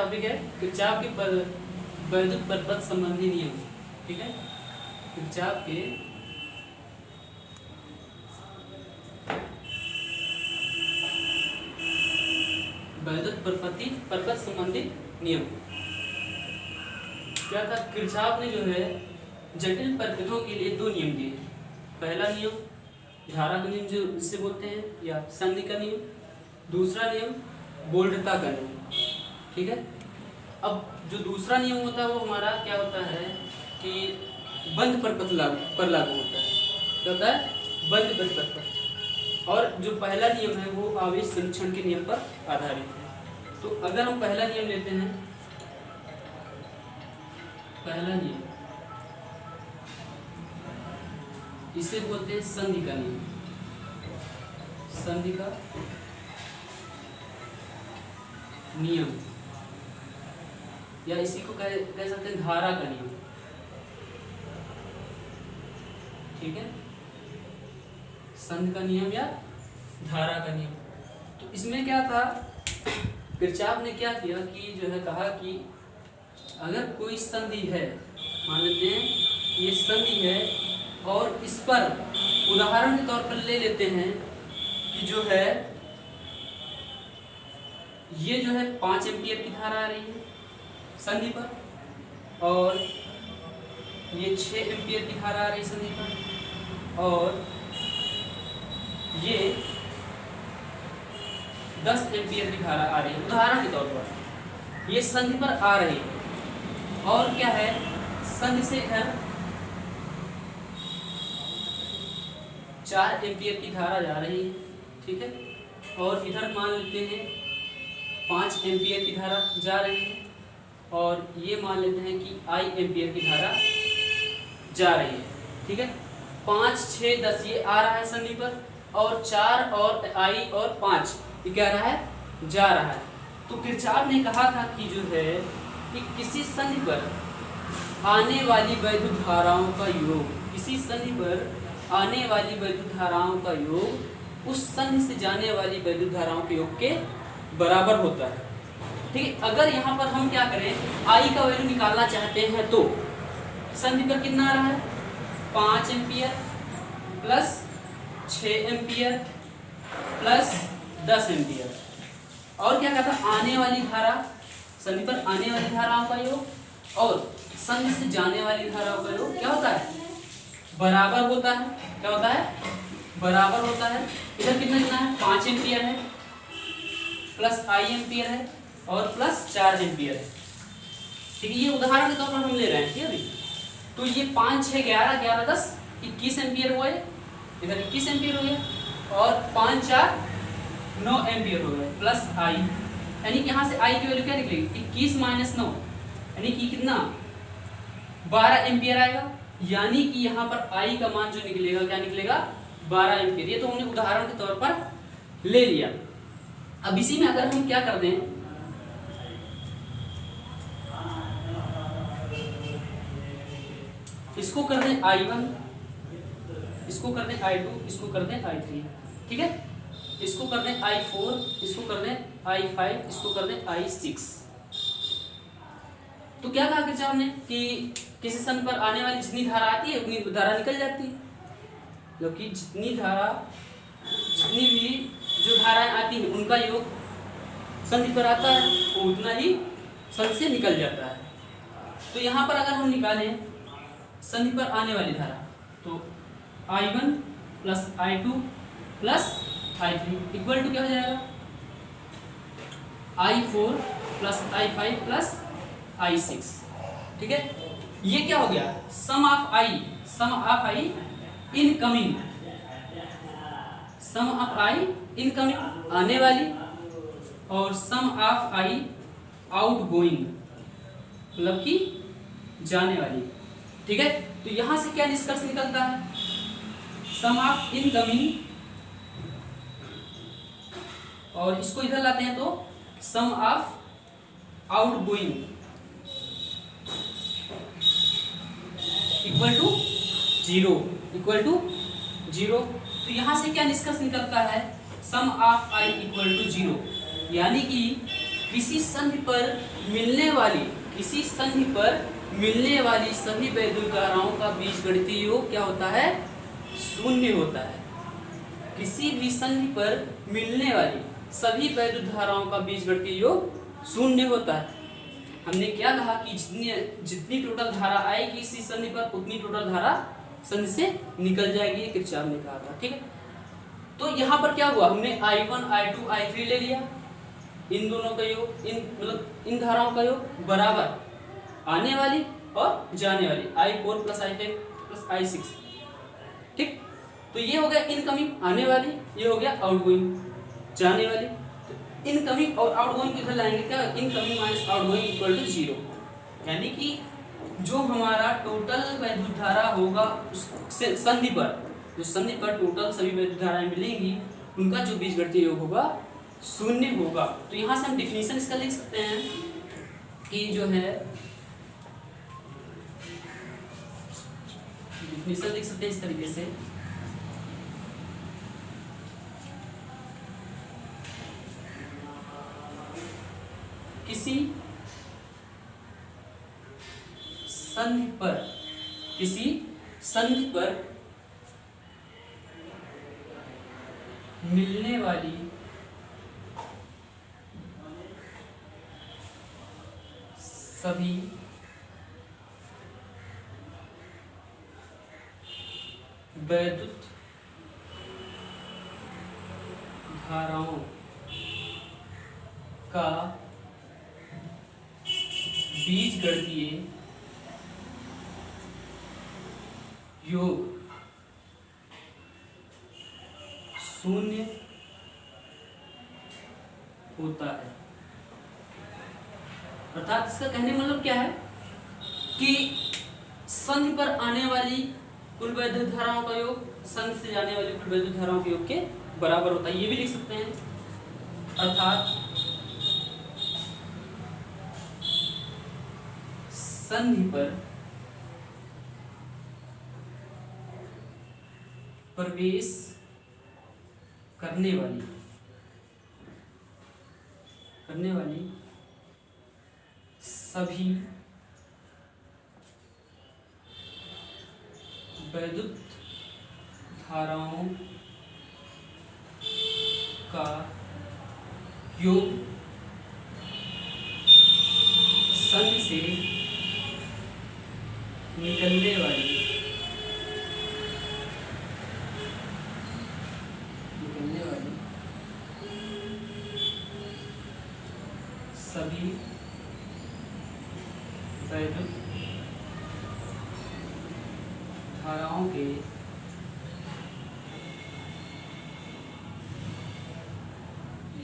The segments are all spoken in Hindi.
टॉपिक है किरचॉफ के वैद्युत परपथ संबंधी नियम। ठीक है, किरचॉफ के वैद्युत परपथ संबंधी नियम। क्या था, किरचॉफ ने जो है जटिल परपथों के लिए दो नियम दिए। पहला नियम धारा का नियम जो इससे बोलते हैं या संधि का नियम, दूसरा नियम बोल्डता का नियम। ठीक है, अब जो दूसरा नियम होता है वो हमारा क्या होता है कि बंद परपथ पर लागू होता है। क्या होता है? बंद परपथ पर। और जो पहला नियम है वो आवेश संरक्षण के नियम पर आधारित है। तो अगर हम पहला नियम लेते हैं, पहला नियम इसे बोलते हैं संधि का नियम। संधि का नियम या इसी को कह सकते हैं धारा का नियम। ठीक है, संधि का नियम या धारा का नियम। तो इसमें क्या था, किरचॉफ ने क्या किया कि जो है कहा कि अगर कोई संधि है, मान लेते हैं ये संधि है और इस पर उदाहरण के तौर पर ले लेते हैं कि जो है ये जो है 5 एम्पीयर की धारा आ रही है संधि पर, और ये 6 एम्पीयर की धारा आ रही है संधि पर, और ये 10 एम्पीयर की धारा आ रही है उदाहरण के तौर पर। ये संधि पर आ रही है और क्या है, संधि से इधर 4 एम्पीयर की धारा जा रही है। ठीक है, और इधर मान लेते हैं 5 एम्पीयर की धारा जा रही है, और ये मान लेते हैं कि I एम्पीयर की धारा जा रही है। ठीक है, 5, 6, 10 ये आ रहा है संधि पर, और 4 और I और 5 ये क्या रहा है, जा रहा है। तो किरचॉफ ने कहा था कि जो है कि किसी संधि पर आने वाली वैद्युत धाराओं का योग, किसी संधि पर आने वाली वैद्युत धाराओं का योग उस संधि से जाने वाली वैद्युत धाराओं के योग के बराबर होता है। ठीक है, अगर यहाँ पर हम क्या करें, I का वैल्यू निकालना चाहते हैं तो संधि पर कितना आ रहा है, 5 ampere plus 6 ampere plus 10 ampere, और क्या कहता है आने वाली धारा, संधि पर आने वाली धाराओं का योग और संधि से जाने वाली धाराओं का योग क्या होता है, बराबर होता है। क्या होता है, बराबर होता है। इधर कितना है, 5 एम्पीयर है प्लस I एम्पीयर है और प्लस 4 एम्पीयर है। ठीक है, ये उदाहरण के तौर पर हम ले रहे हैं। ठीक है, तो ये 5, 6, 11, 11, 10, 21 एम्पीयर हुए, इधर 21 एम्पीयर हो गया, और 5, 4, 9 एम्पीयर हो गए प्लस I, यानी कि यहाँ से I की वैल्यू क्या निकलेगी, 21 माइनस 9 यानी कि कितना, 12 एम्पीयर आएगा। यानी कि यहाँ पर I का मान जो निकलेगा क्या निकलेगा, 12 एम्पीयर। ये तो हमने उदाहरण के तौर पर ले लिया। अब इसी में अगर हम क्या कर दें, इसको कर दें I1, इसको कर दें I2, इसको कर दें I3। ठीक है, इसको कर दें I4, इसको कर दें I5, इसको कर दें I6। तो क्या कहा किरचॉफ ने कि किसी संधि पर आने वाली जितनी धारा आती है उतनी धारा निकल जाती है, क्योंकि जितनी भी जो धाराएं आती हैं उनका योग संधि पर आता है वो उतना ही संधि से निकल जाता है। तो यहाँ पर अगर हम निकालें संधि पर आने वाली धारा, तो I1 plus I2 plus I3 equal to क्या हो जाएगा, I4 plus I5 plus I6। ठीक है, ये क्या हो गया, sum of I incoming, sum of I incoming आने वाली, और सम ऑफ I आउटगोइंग मतलब कि जाने वाली। ठीक है, तो यहां से क्या निष्कर्ष निकलता है, सम ऑफ इनकमिंग, और इसको इधर लाते हैं तो sum of outgoing equal to 0, equal to 0। तो यहाँ से क्या निष्कर्ष निकलता है, sum of I equal to 0, यानी कि किसी संधि पर मिलने वाली सभी वैद्युत धाराओं का बीजगणितीय योग क्या होता है? शून्य होता है। किसी भी संधि पर मिलने वाली सभी वैद्युत धाराओं का बीजगणितीय योग शून्य होता है। हमने क्या कहा कि जितनी टोटल धारा आएगी इसी संधि पर उतनी टोटल धारा संधि से निकल जाएगी, ये किरचॉफ ने कहा था। ठीक है, तो यहाँ पर क्या हुआ, हमने I1 I2 I3 ले लिया, इन दोनों का योग, इन धाराओं का योग बराबर आने वाली और जाने वाली I4 plus I5 plus I6। ठीक, तो ये हो गया इनकमिंग आने वाली, ये हो गया आउटगोइंग जाने वाली। तो इनकमिंग और आउटगोइंग किधर लाएंगे, क्या incoming minus outgoing equal to 0, यानी कि जो हमारा टोटल वैद्युत धारा होगा उस संधि पर, जो संधि पर टोटल सभी वैद्युत धाराएं मिलेंगी उनका जो बीजगणितीय योग होगा शून्य होगा। तो यहाँ से हम डिफिनीशन इसका लिख सकते हैं कि जो है डिफिनीशन लिख सकते हैं इस तरीके से, किसी संधि पर मिलने वाली सभी वैद्युत धाराओं का बीजगणितीय योग शून्य होता है। अर्थात इसका कहने मतलब क्या है कि संधि पर आने वाली कुल वैद्युत धाराओं का योग संधि से जाने वाली कुल वैद्युत धाराओं के योग के बराबर होता है, ये भी लिख सकते हैं। अर्थात संधि पर प्रवेश करने वाली सभी वैद्युत धाराओं का योग संधि से निकलने वाली सभी वैद्युत धाराओं के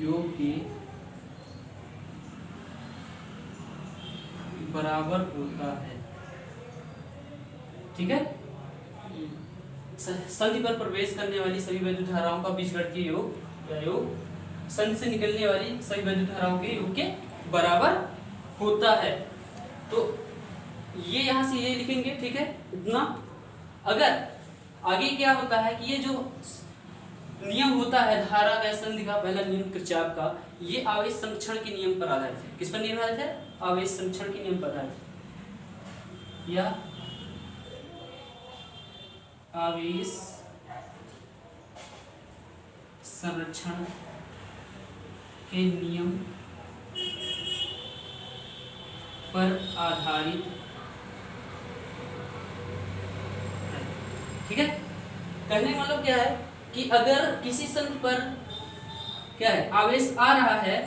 योग के बराबर होता है। ठीक है, संधि पर प्रवेश करने वाली सभी वैद्युत धाराओं का बीजगणितीय योग या योग संधि से निकलने वाली सभी वैद्युत धाराओं के योग के बराबर होता है। तो ये यहाँ से ये लिखेंगे। ठीक है, इतना। अगर आगे क्या होता है कि ये जो नियम होता है धारा का संधि का, पहला नियम किरचॉफ का, ये आवेश संरक्षण के नियम पर आधारित है। किस पर नियम आधारित है? आवेश संरक्षण के नियम पर आधारित या आवेश संरक्षण के नियम पर आधारित है। ठीक है, कहने का मतलब क्या है कि अगर किसी संधि पर क्या है आवेश आ रहा है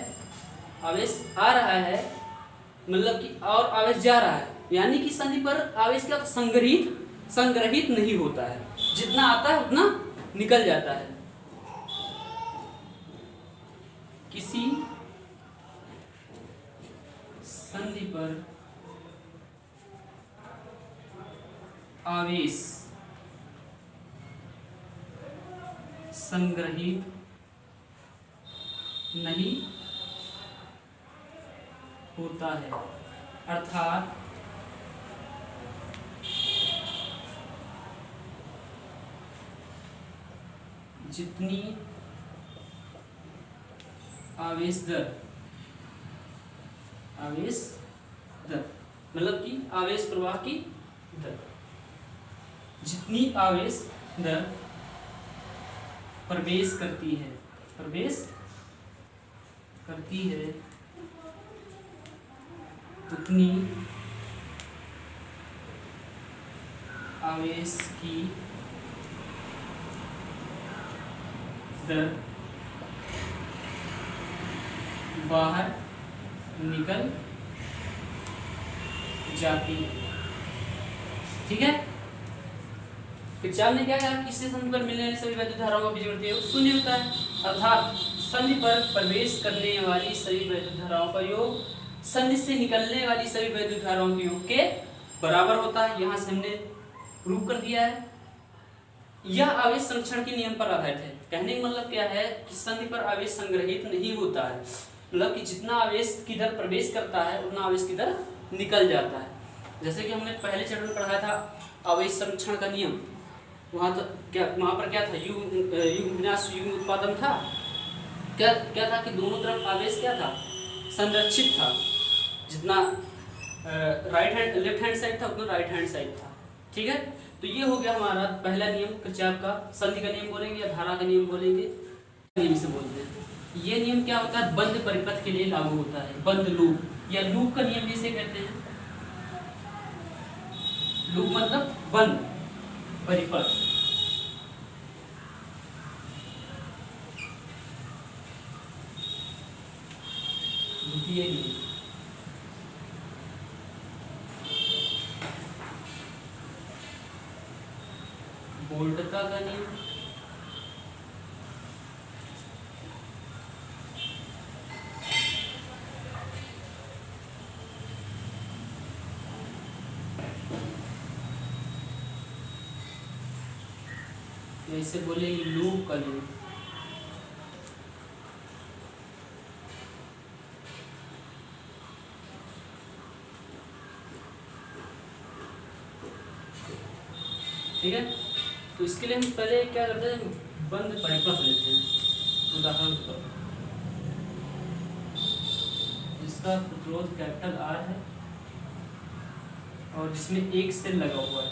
मतलब कि और आवेश जा रहा है, यानी कि संधि पर आवेश का संग्रहित नहीं होता है, जितना आता है उतना निकल जाता है। किसी संधि पर आवेश संग्रहित नहीं होता है, अर्थात जितनी आवेश दर आवेश दर मतलब कि आवेश प्रवाह की दर। जितनी आवेश दर प्रवेश करती है उतनी आवेश की दर बाहर निकल जाती है। ठीक है, फिर चाल ने क्या कहा कि इससे संधि पर मिलने वाली सभी वैद्युत धाराओं का बीजगणितीय योग शून्य होता है, अर्थात संधि पर प्रवेश करने वाली सभी वैद्युत धाराओं का योग संधि से निकलने वाली सभी वैद्युत धाराओं के योग के बराबर होता है। यहाँ से हमने प्रूव कर दिया है। यह आवेश संरक्षण के नियम पर आधारित है। कहने का मतलब क्या है कि संधि पर आवेश संग्रहित नहीं होता है, मतलब कि जितना आवेश की दर प्रवेश करता है उतना आवेश की दर निकल जाता है। जैसे कि हमने पहले चैप्टर में पढ़ाया था आवेश संरक्षण का नियम, वहाँ पर क्या था, युग्म विनाश युग्म उत्पादन था। क्या था कि दोनों तरफ आवेश क्या था, संरक्षित था। जितना लेफ्ट हैंड साइड था उतना राइट हैंड साइड था। ठीक है, तो ये हो गया हमारा पहला नियम किरचॉफ का। संधि का नियम बोलेंगे या धारा का नियम बोलेंगे, नियम से बोलते हैं। ये नियम क्या होता है, बंद परिपथ के लिए लागू होता है। बंद लूप या लूप का नियम जिसे कहते हैं। लूप मतलब बंद परिपथ। द्वितीय नियम वोल्टता का नियम। ऐसे बोलेंगे लूप का नियम। ठीक है, तो इसके लिए हम पहले क्या करते हैं, बंद परिपथ लेते हैं। उदाहरण पर जिसका प्रतिरोध कैपिटल R है और जिसमें एक सेल लगा हुआ है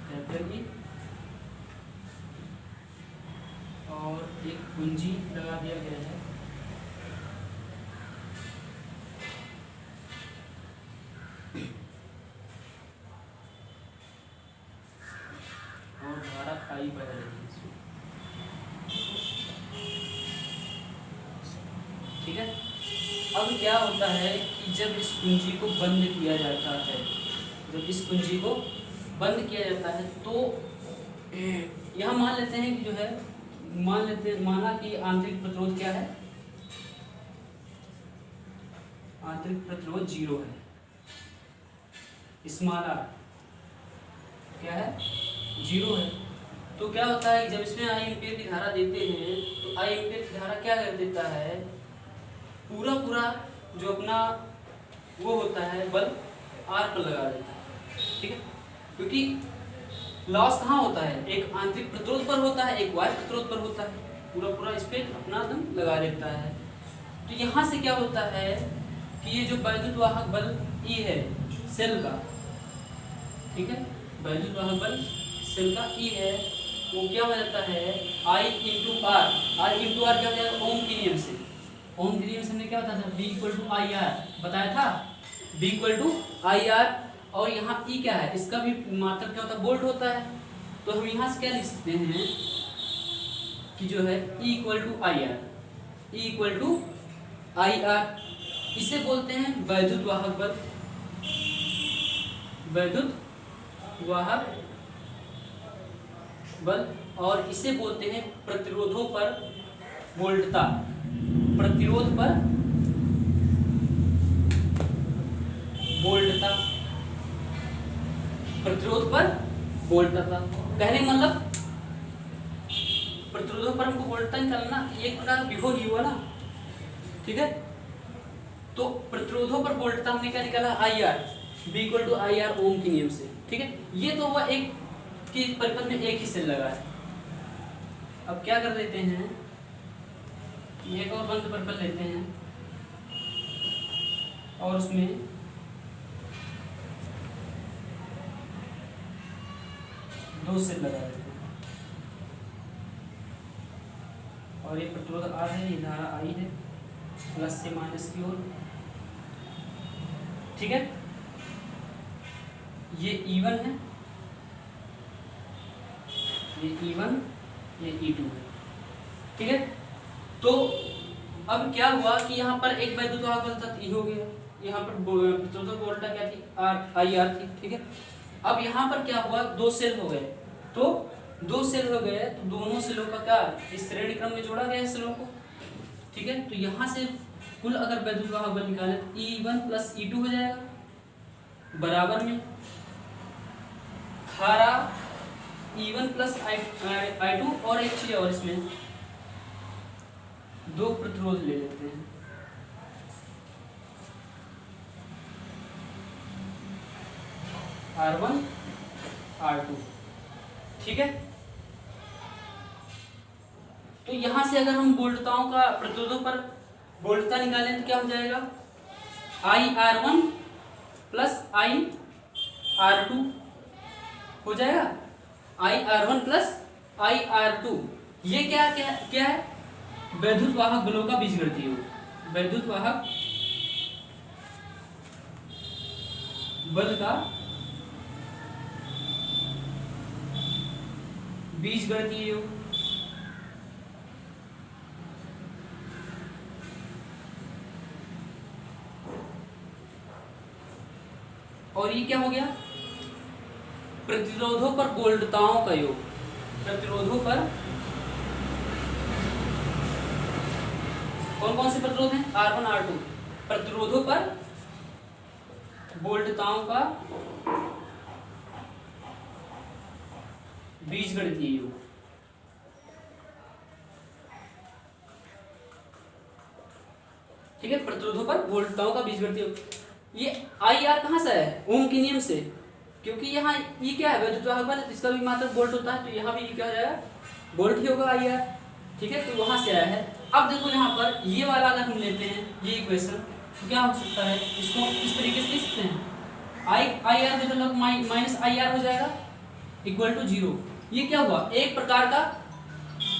कैपिटल E और एक कुंजी लगा दिया गया है। और धारा I बह रही है इसमें। ठीक है, अब क्या होता है कि जब इस कुंजी को बंद किया जाता है, तो यहाँ मान लेते हैं कि जो है माना कि आंतरिक प्रतिरोध क्या है, आंतरिक प्रतिरोध 0 है। स्मॉल r क्या है, 0 है। तो क्या होता है जब इसमें I एम्पीयर की धारा देते हैं तो I एम्पीयर की धारा क्या कर देता है, पूरा जो अपना वो होता है बल्ब R पर लगा देता है। ठीक है, क्योंकि लॉस कहाँ होता है, एक आंतरिक प्रतिरोध पर होता है, एक बाह्य प्रतिरोध पर होता है। पूरा इस पे अपना दम लगा देता है। तो यहाँ से क्या होता है कि ये जो वैद्युत वाहक बल E है सेल का, ठीक है, वैद्युत वाहक बल सेल का E है, वो क्या हो जाता है I इंटू R क्या हो जाएगा, ओम के नियम से। ओम के नियम से हमने क्या बताया था, V = IR बताया था, V = IR। और यहाँ E क्या है, इसका भी मात्रक क्या होता है, वोल्ट होता है। तो हम यहाँ से क्या लिख सकते हैं कि जो है E = IR। इसे बोलते हैं वैद्युत वाहक बल, और इसे बोलते हैं प्रतिरोधों पर वोल्टता, प्रतिरोध पर वोल्टता। कहने का मतलब प्रतिरोधों पर हमको वोल्टता निकालना, एक प्रकार विभव ही हुआ ना। ठीक है, तो प्रतिरोधों पर वोल्टता हमने क्या निकाला, IR, V = IR ओम के नियम से। ठीक है, ये तो हुआ एक कि परिपथ में एक ही सेल लगा है। अब क्या कर देते हैं, एक और बंद परिपथ लेते हैं और उसमें दो सेल लगा देते हैं और ये प्रतिरोध R है, ये धारा I है, प्लस से माइनस की ओर। ठीक है, ये E1 है, ये E1, ये E2 है। ठीक है, तो अब क्या हुआ कि यहाँ पर एक वैद्युत वाहक बल था, E हो गया, यहाँ पर प्रतिरोधक वोल्टा क्या थी, IR थी। ठीक है, अब यहाँ पर क्या हुआ, दो सेल हो गए, तो दो सेल हो गए तो दोनों सेलों का क्या इस श्रेणी क्रम में जोड़ा गया सेलों को। ठीक है, तो यहाँ से कुल अगर वैद्युत वाहक बल निकाले तो E1 प्लस E2 हो जाएगा, बराबर में धारा E1 प्लस I2 और एक चीज और इसमें दो प्रतिरोध ले लेते हैं, R1 R2। ठीक है, तो यहां से अगर हम वोल्टताओं का प्रतिरोधों पर वोल्टता निकालें तो क्या हो जाएगा, IR1 प्लस IR2 हो जाएगा, IR1 प्लस IR2। ये क्या क्या क्या है, वैद्युत वाहक बलों का बीजगणितीय योग, वैद्युत वाहक बल का बीजगणितीय योग। और ये क्या हो गया, प्रतिरोधों पर वोल्टताओं का योग, प्रतिरोधों पर कौन कौन से प्रतिरोध हैं, R1 R2, प्रतिरोधों पर वोल्टताओं का बीजगणितीय योग। ठीक है, प्रतिरोधों पर वोल्टताओं का बीजगणितीय योग। ये IR कहाँ से है, ओम के नियम से, क्योंकि यहाँ ये क्या है, वैद्युत वाहक बल, इसका भी मात्रक वोल्ट होता है, तो यहाँ भी क्या हो जाएगा, वोल्ट ही होगा IR। ठीक है, तो वहां से आया है। अब देखो यहाँ पर ये वाला अगर हम लेते हैं ये इक्वेशन, तो क्या हो सकता है, इसको इस तरीके से लिख सकते हैं, IR मतलब माइनस IR हो जाएगा इक्वल टू 0। ये क्या हुआ, एक प्रकार का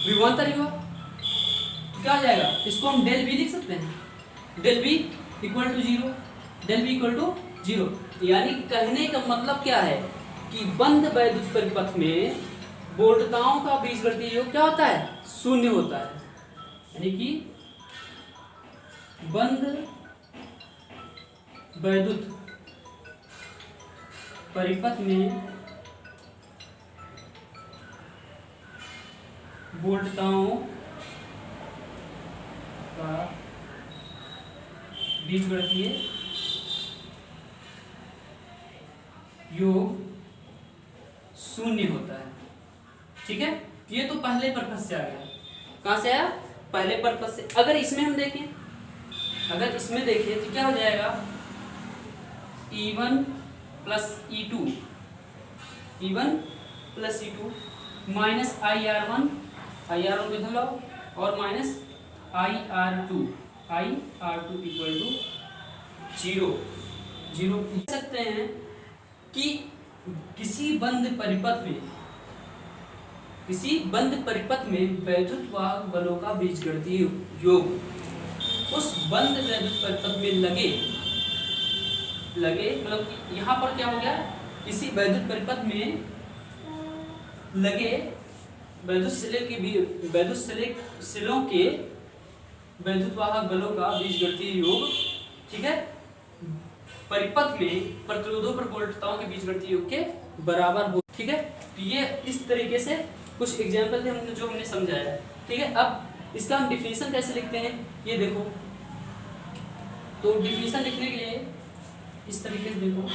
विभवांतर हुआ, तो क्या हो जाएगा, इसको हम डेल बी लिख सकते हैं, del B equal to 0, del B equal to 0। यानी कहने का मतलब क्या है कि बंद वैद्युत परिपथ में वोल्टताओं का बीजगणितीय योग क्या होता है, शून्य होता है। यानी कि बंद वैद्युत परिपथ में वोल्टताओं का बीजगणितीय योग शून्य होता है। ठीक है, ये तो पहले पर्पज से आ गया, कहां से आया, पहले पर्पज से। अगर इसमें हम देखें, अगर इसमें देखें तो क्या हो जाएगा, E1 plus E2, E1 plus E2 minus IR1 को इधर लाओ और माइनस IR2 इक्वल टू 0 लिख सकते हैं कि किसी बंद परिपथ में वैद्युत वाहक बलों का बीजगणितीय योग उस बंद वैद्युत परिपथ में लगे मतलब यहाँ पर क्या हो गया, किसी वैद्युत परिपथ में लगे वैद्युत सेलों के वैद्युत वाहक बलों का बीजगणितीय योग। ठीक है, परिपथ में प्रतिरोधों पर वोल्टताओं के बीजगणितीय योग के बराबर हो। ठीक है, तो ये इस तरीके से कुछ एग्जाम्पल थे हमने जो हमने समझाया। ठीक है, अब इसका हम डिफिनीशन कैसे लिखते हैं ये देखो, तो डिफिनीशन लिखने के लिए इस तरीके से देखो,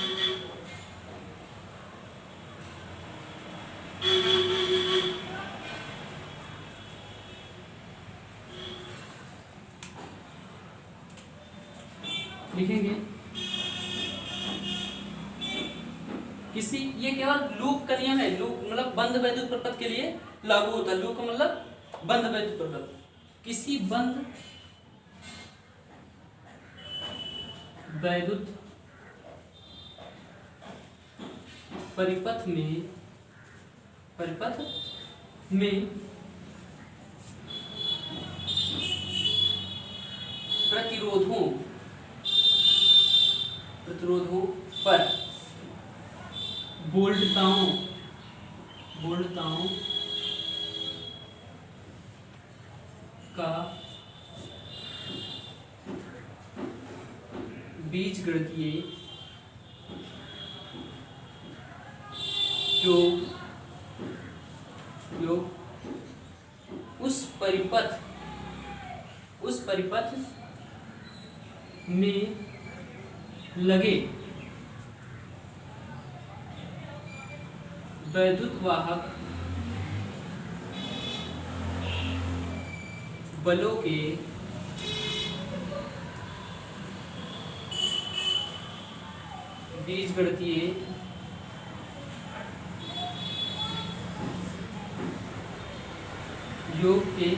लिखेंगे किसी, ये केवल लूप का नियम है, लूप मतलब बंद वैद्युत परिपथ के लिए लागू होता है, लूप का मतलब बंद वैद्युत परिपथ, किसी बंद वैद्युत परिपथ में प्रतिरोधों पर वोल्टताओं का बीजगणितीय योग उस परिपथ में लगे वैद्युत वाहक बलों के बीजगणितीय योग के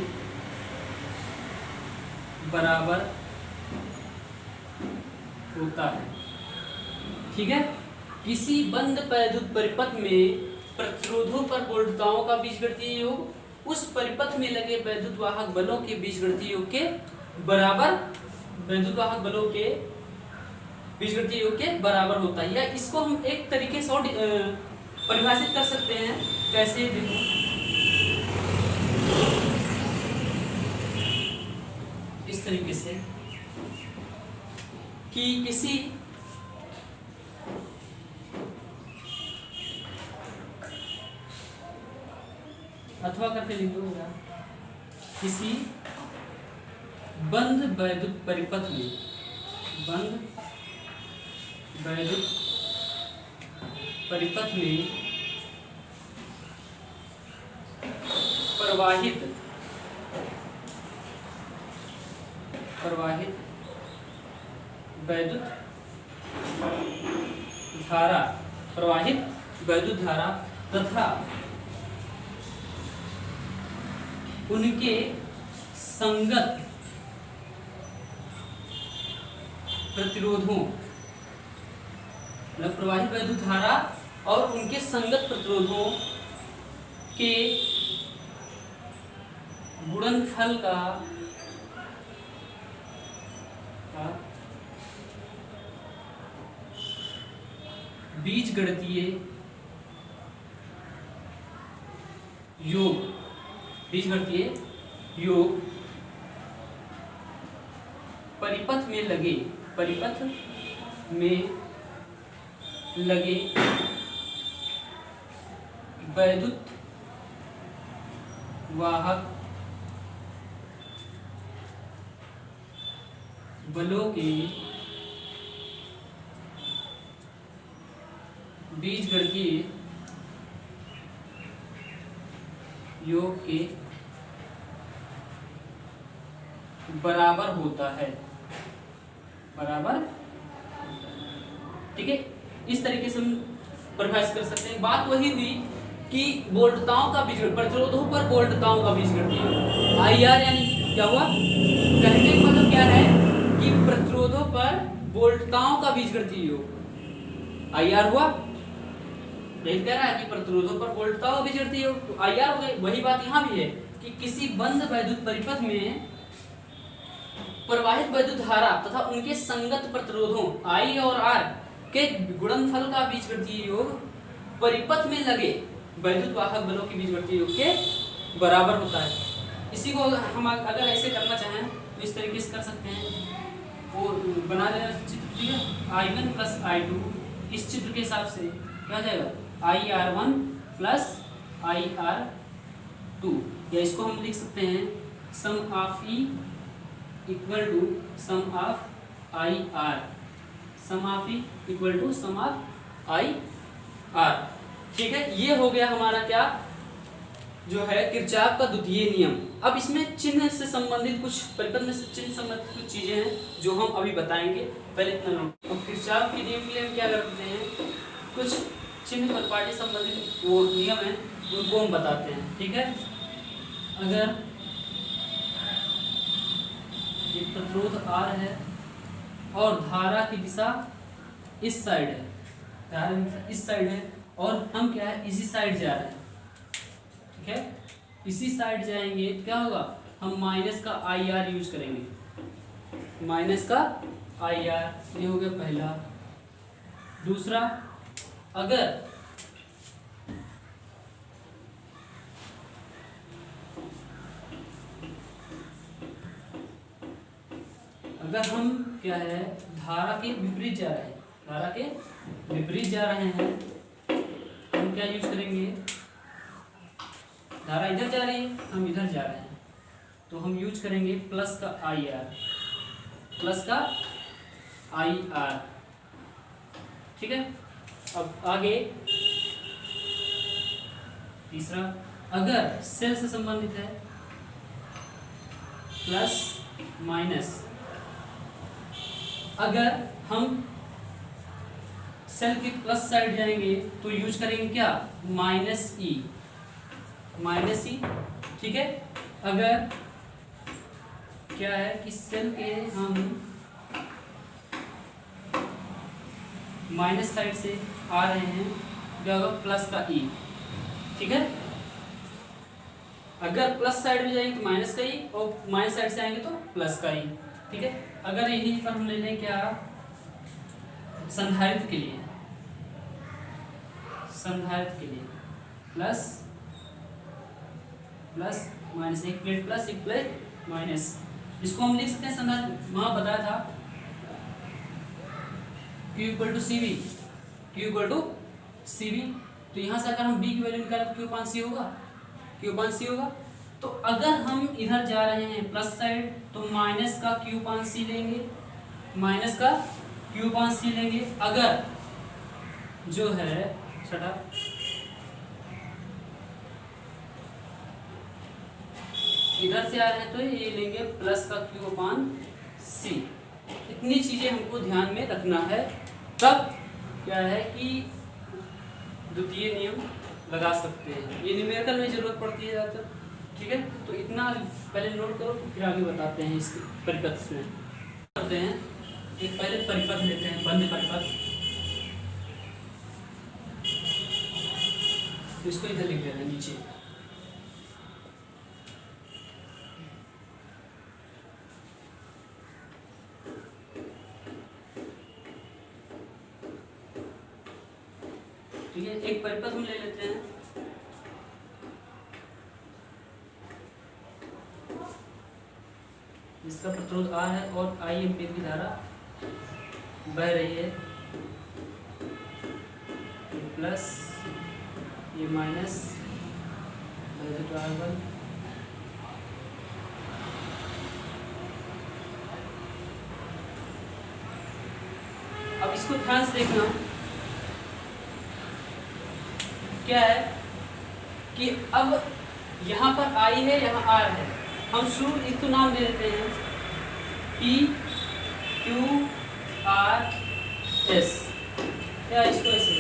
बराबर होता है। ठीक है, किसी बंद वैद्युत परिपथ में प्रतिरोधों पर वोल्टताओं का बीजगणितीय योग उस परिपथ में लगे वैद्युत वाहक बलों के बीजगणितीय योग के बराबर होता है। या इसको हम एक तरीके से और परिभाषित कर सकते हैं। कैसे? देखो, इस तरीके से कि किसी अथवा करके लिख दो, किसी बंद वैद्युत परिपथ में प्रवाहित वैद्युत धारा तथा उनके संगत प्रतिरोधों, प्रवाहित वैद्युत धारा और उनके संगत प्रतिरोधों के गुणनफल का बीजगणितीय योग परिपथ में लगे वैद्युत वाहक बलों के बीजगणितीय योग के बराबर होता है। ठीक है, इस तरीके से हम परिभाषित कर सकते हैं। बात वही हुई कि वोल्टताओं का बीजगणित, प्रतिरोधों पर वोल्टताओं का बीजगणित आईआर, यानी क्या हुआ, कहने का मतलब क्या है कि प्रतिरोधों पर वोल्टताओं का बीजगणितीय योग आईआर हुआ। यही कह रहा है कि प्रतिरोधों पर वोल्टताओं का बीजगणितीय योग आईआर हो गई। वही बात यहाँ भी है कि किसी बंद वैद्युत परिपथ में प्रवाहित वैद्युत धारा तथा उनके संगत प्रतिरोधों आई और आर के गुणनफल का बीजगणितीय योग परिपथ में लगे वैद्युत वाहक बलों के बीजगणितीय योग के बराबर होता है। इसी को हम अगर ऐसे करना चाहें तो इस तरीके से कर सकते हैं, वो बना देना चित्र। ठीक है, I1 प्लस I2 इस चित्र के हिसाब से क्या हो जाएगा, IR1 प्लस IR2, या इसको हम लिख सकते हैं sum of E equal to sum of IR, sum of E equal to sum of IR। ठीक है, ये हो गया हमारा क्या जो है किरचॉफ का द्वितीय नियम। अब इसमें चिन्ह से संबंधित कुछ परिपथ में चिन्ह संबंधित कुछ चीजें हैं जो हम अभी बताएंगे। पहले इतना नोट, अब किरचॉफ के नियम के लिए हम क्या करते हैं, कुछ चिन्ह परिपाटी संबंधित वो नियम है उनको हम बताते हैं। ठीक है, अगर एक प्रतिरोध R है और धारा की दिशा इस साइड है, धारा की दिशा इस साइड है, और हम क्या है इसी साइड जा रहे हैं, ठीक है। इसी साइड जाएंगे क्या होगा, हम माइनस का आई आर यूज करेंगे, माइनस का आई आर, ये हो गया पहला। दूसरा, अगर हम क्या है धारा के विपरीत जा रहे हैं, धारा के विपरीत जा रहे हैं, हम क्या यूज करेंगे, धारा इधर जा रही है, हम इधर जा रहे हैं, तो हम यूज करेंगे प्लस का आई आर, प्लस का आई आर, ठीक है। अब आगे तीसरा, अगर सेल से संबंधित है प्लस माइनस, अगर हम सेल के प्लस साइड जाएंगे तो यूज करेंगे क्या, माइनस ई, माइनस ई, ठीक है। अगर क्या है कि सेल के हम माइनस साइड से आ रहे हैं, क्या होगा प्लस का ई, ठीक है। अगर प्लस साइड में जाएंगे तो माइनस का ई, और माइनस साइड से आएंगे तो प्लस का ई, ठीक है। अगर यही पर हम ले लें क्या, संधारित्र के लिए, संधारित्र के लिए प्लस प्लस माइनस, एक प्लेट प्लस एक प्लेट माइनस, इसको हम लिख सकते हैं संधारित्र, वहां बताया था Q equal to C V, Q equal to C V. तो यहाँ से अगर हम B की वैल्यू निकालें तो Q अपान C होगा, Q अपान C होगा। तो अगर हम इधर जा रहे हैं प्लस साइड तो माइनस का Q अपान C लेंगे, माइनस का Q अपान C लेंगे। अगर जो है छठा, इधर से आ रहे हैं तो ये लेंगे प्लस का Q अपान C। इतनी चीजें हमको ध्यान में रखना है, तब क्या है कि द्वितीय नियम लगा सकते हैं। ये न्यूमेरिकल में जरूरत पड़ती है ज़्यादातर, ठीक है। तो इतना पहले नोट करो, फिर आगे बताते हैं इसके परिपथ में करते हैं। एक पहले परिपथ लेते हैं, बंद परिपथ, तो इसको इधर लिख देते हैं नीचे। ठीक है, एक परिपथ हम ले लेते हैं, जिसका प्रतिरोध R है और I एम्पीयर की धारा बह रही है, प्लस ये माइनस R1, अब इसको ध्यान से देखना क्या है कि अब यहाँ पर I है, यहाँ R है, हम शुरू इसको नाम दे देते हैं P Q R S, या इसको ऐसे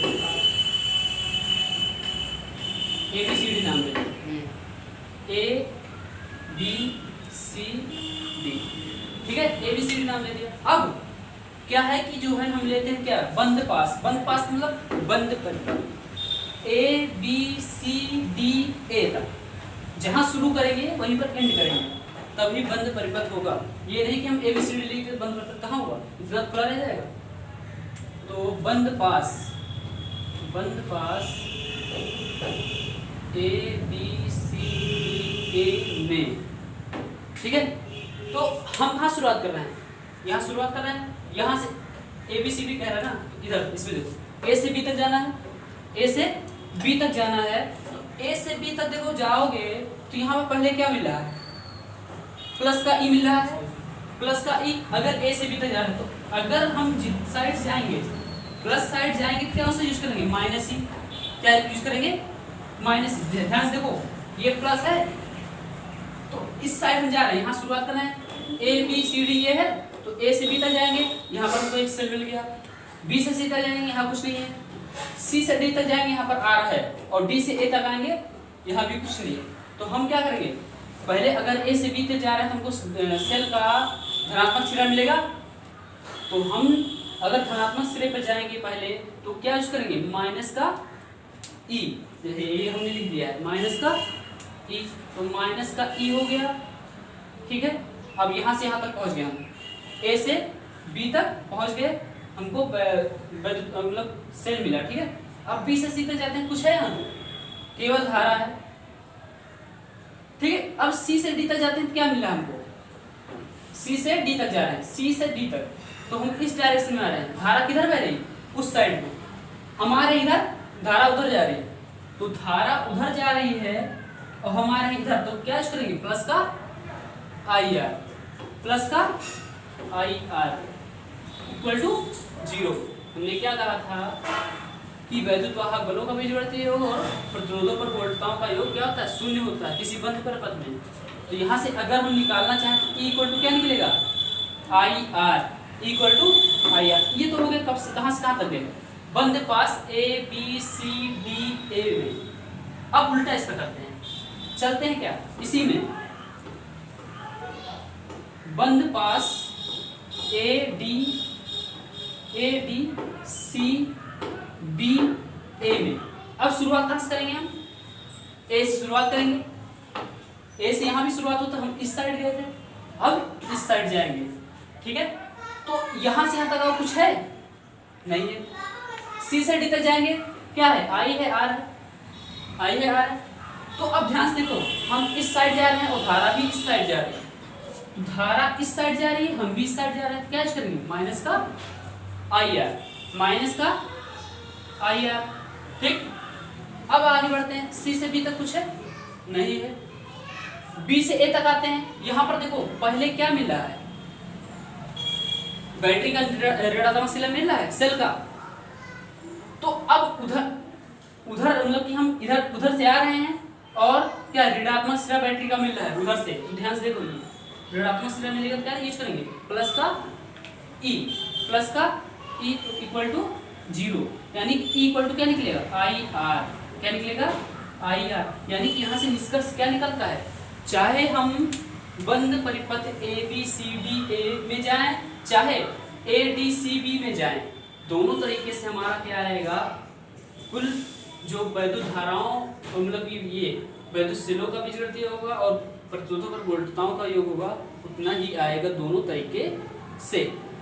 ABCD नाम दे देते हैं, A B C D, ठीक है, ABCD नाम दे दिया। अब क्या है कि जो है हम लेते हैं क्या, बंद पास, बंद पास मतलब बंद परिपथ, A B C D A तक, जहां शुरू करेंगे वहीं पर एंड करेंगे, तभी बंद परिपथ होगा। ये नहीं कि हम ABCD लिख के बंद परिपथ कहाँ हुआ, इतना खुला रह जाएगा। तो बंद पास, बंद पास A B C D A में, ठीक है। तो हम कहाँ शुरुआत कर रहे हैं, यहाँ शुरुआत कर रहे हैं, यहाँ से ABCD कह रहा है ना, इधर इसमें देखो A से B तक जाना है, A से B तक जाना है। तो A से B तक देखो जाओगे तो यहाँ पर पहले क्या मिल रहा है, प्लस का E मिल रहा है, प्लस का E। अगर A से B तक जा रहे हैं तो अगर हम जिस साइड जाएंगे, प्लस साइड जाएंगे तो क्या उसे यूज करेंगे, माइनस E, क्या यूज करेंगे, माइनस E। ध्यान से देखो ये प्लस है तो इस साइड में जा रहे हैं, यहाँ शुरुआत करना है, A B C D ये है, तो A से B तक जाएंगे, यहाँ पर हमको एक सेल मिल गया। B से C तक जाएंगे, यहाँ कुछ नहीं है। C से D तक जाएंगे, यहाँ पर R है, और D से A तक आएंगे, यहाँ भी कुछ नहीं है। तो हम क्या करेंगे, पहले अगर A से B तक जा रहे हैं तो हमको सेल का धनात्मक सिरा मिलेगा, तो हम अगर धनात्मक सिरे पर जाएंगे पहले तो क्या यूज करेंगे, माइनस का ई, जैसे ये हमने लिख दिया है माइनस का ई, तो माइनस का ई हो गया। ठीक है, अब यहाँ से यहाँ तक पहुँच गए हम, ए से बी तक पहुँच गए, हमको मतलब सेल मिला। ठीक है, अब बी से सी तक जाते हैं, कुछ है यहाँ केवल धारा है। ठीक है, अब सी से डी तक जाते हैं, क्या मिला हमको, सी से डी तक जा रहे हैं, सी से डी तक, तो हम इस डायरेक्शन में आ रहे हैं। धारा किधर बह रही, उस साइड में, हमारे इधर धारा उधर जा रही है, तो धारा उधर जा रही है और हमारे इधर, तो क्या करेंगे, प्लस का आई आर, प्लस का आई आर इक्वल टू 0। हमने क्या कहा था कि वैद्युत वाहक बलों का बीजगणितीय योग और प्रतिरोधों पर वोल्टताओं का योग क्या होता है, शून्य होता है किसी बंध परिपथ में। तो यहाँ से अगर हम निकालना चाहें तो E इक्वल टू क्या निकलेगा, I R equal to I R. ये तो हो गया कब से कहाँ तक गए, बंध पास A B C D A में। अब उल्टा इसका करते हैं, चलते हैं क्या इसी में, बंध पास ए डी सी बी ए में। अब शुरुआत कहाँ से करेंगे, हम ए से शुरुआत करेंगे, ए से यहाँ भी शुरुआत होता, हम इस साइड गए थे, अब इस साइड जाएंगे। ठीक है, तो यहाँ से यहाँ तक और कुछ है नहीं है, सी से डी तक जाएंगे, क्या है, आई है आर है, आई है आर। तो अब ध्यान से देखो, हम इस साइड जा रहे हैं और धारा भी इस साइड जा रही है, धारा इस साइड जा रही है, हम भी इस साइड जा रहे हैं, क्या करेंगे, माइनस का आई आर, माइनस का आई आर। ठीक, अब आगे बढ़ते हैं, सी से बी तक कुछ है नहीं है, बी से ए तक आते हैं। यहां पर देखो पहले क्या मिल रहा है, बैटरी का ऋणात्मक सिरा मिल रहा है सेल का, तो अब उधर मतलब कि हम इधर उधर से आ रहे हैं और क्या ऋणात्मक सिरा बैटरी का मिल रहा है उधर से। तो ध्यान से देखो, ये ऋणात्मक सिरा मिलेगा तो क्या यूज करेंगे, प्लस का ई, प्लस का ई इक्वल टू 0, यानी ई इक्वल टू क्या निकलेगा, आई आर, क्या निकलेगा, आई आर। यानी कि यहाँ से निष्कर्ष क्या निकलता है, चाहे हम बंद परिपथ A B C D A में जाएं, चाहे ए डी सी बी में जाएं, दोनों तरीके से हमारा क्या आएगा, कुल जो वैद्युत धाराओं मतलब कि ये वैद्युत सेलों का बीजगणितीय होगा और प्रतिरोधों पर वोल्टताओं का योग होगा, उतना ही आएगा दोनों तरीके से।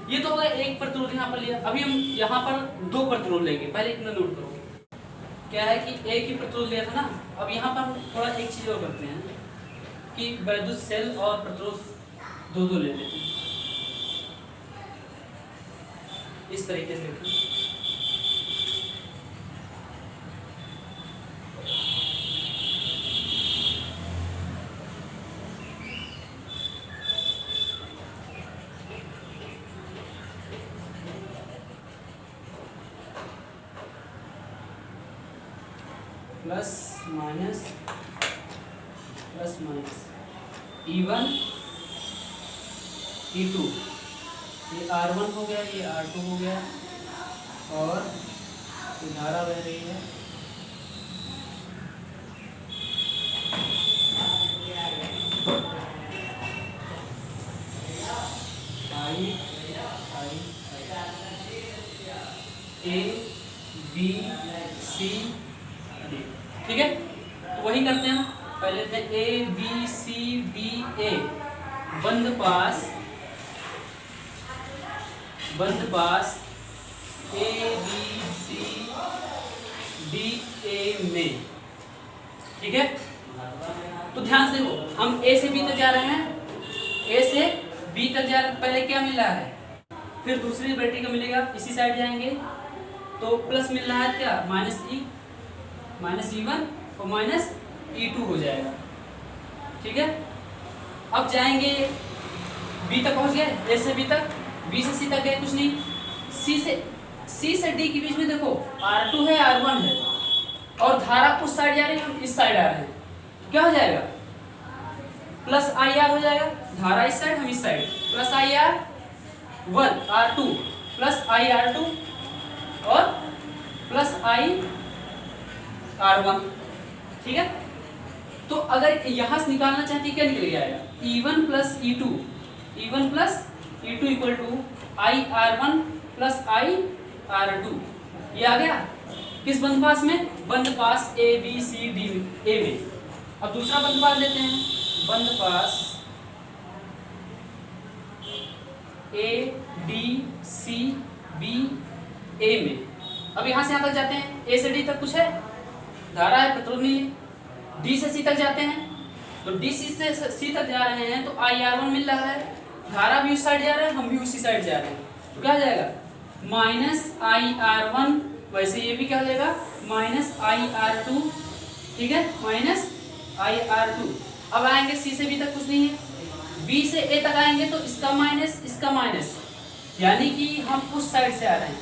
ये तो होगा एक प्रतिरोध यहाँ पर लिया। अभी हम यहाँ पर दो प्रतिरोध लेंगे, पहले इतना नोट करो, क्या है कि एक ही प्रतिरोध लिया था ना, अब यहाँ पर हम थोड़ा एक चीज और करते हैं कि वैद्युत सेल और प्रतिरोध दो ले लेते हैं, इस तरीके से देखो, प्लस माइनस E1 E2, ये R1 हो गया, ये R2 हो गया, और ये धारा बह रही है I A B C D। ठीक है, तो वही करते हैं हम, पहले लेते हैं A B C D A, बंद पास A B C D A में। ठीक है, तो ध्यान से देखो, हम ए से बी तक जा रहे हैं, ए से बी तक जा रहे हैं, पहले क्या मिल रहा है, फिर दूसरी बैटरी का मिलेगा, इसी साइड जाएंगे तो प्लस मिल रहा है क्या, माइनस E1 और माइनस E2 हो जाएगा। ठीक है, अब जाएंगे बी तक पहुंच गए, ए से बी तक, बी से सी तक गए, कुछ नहीं, सी से डी के बीच में देखो R2 है, R1 है, और धारा उस साइड जा रही है, हम इस साइड आ रहे हैं, तो क्या हो जाएगा, प्लस आई आर हो जाएगा, धारा इस साइड, हम इस side, plus I R 1 R2 plus I R2 और प्लस आई R1। ठीक है, तो अगर यहां से निकालना चाहते हैं क्या निकल जाएगा, E1 plus E2 equal to IR1 plus IR2, ये आ गया किस बंद पास में? बंद पास ABCD ए में। अब दूसरा बंद पास लेते हैं, बंद पास ADCB ए में। अब यहाँ से यहाँ तक जाते हैं, A से D तक कुछ है, धारा है, पेट्रोल नहीं है। D से C तक जाते हैं, तो D से C तक जा रहे हैं तो IR1 मिल रहा है, धारा भी उस साइड जा रहा है, हम भी उसी साइड जा रहे हैं, तो क्या हो जाएगा? माइनस IR1, वैसे ये भी क्या हो जाएगा? माइनस IR2, ठीक है, माइनस IR2। अब आएंगे C से B तक कुछ नहीं है, B से A तक आएंगे तो इसका माइनस इसका माइनस, यानी कि हम उस साइड से आ रहे हैं,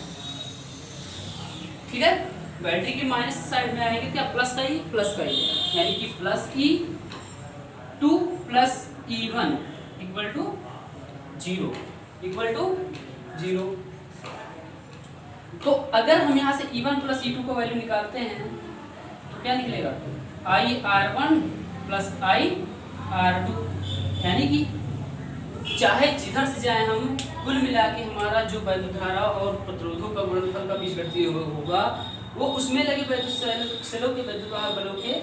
ठीक है। बैटरी की माइनस साइड में आएंगे क्या? प्लस का ई प्लस का ई, यानी कि plus E2 plus E1 equal to 0, equal to 0। तो अगर हम यहाँ से E1 प्लस E2 को वैल्यू निकालते हैं तो क्या निकलेगा? IR1 प्लस IR2, यानी कि चाहे जिधर से जाए हम, कुल मिला के हमारा जो वैद्युत धारा और प्रतिरोधों का गुणनफल का बीजगणितीय होगा वो उसमें लगे वैद्युत सेलों के वैद्युत वाहक बलों के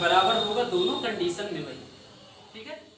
बराबर होगा, दोनों कंडीशन में भाई, ठीक है।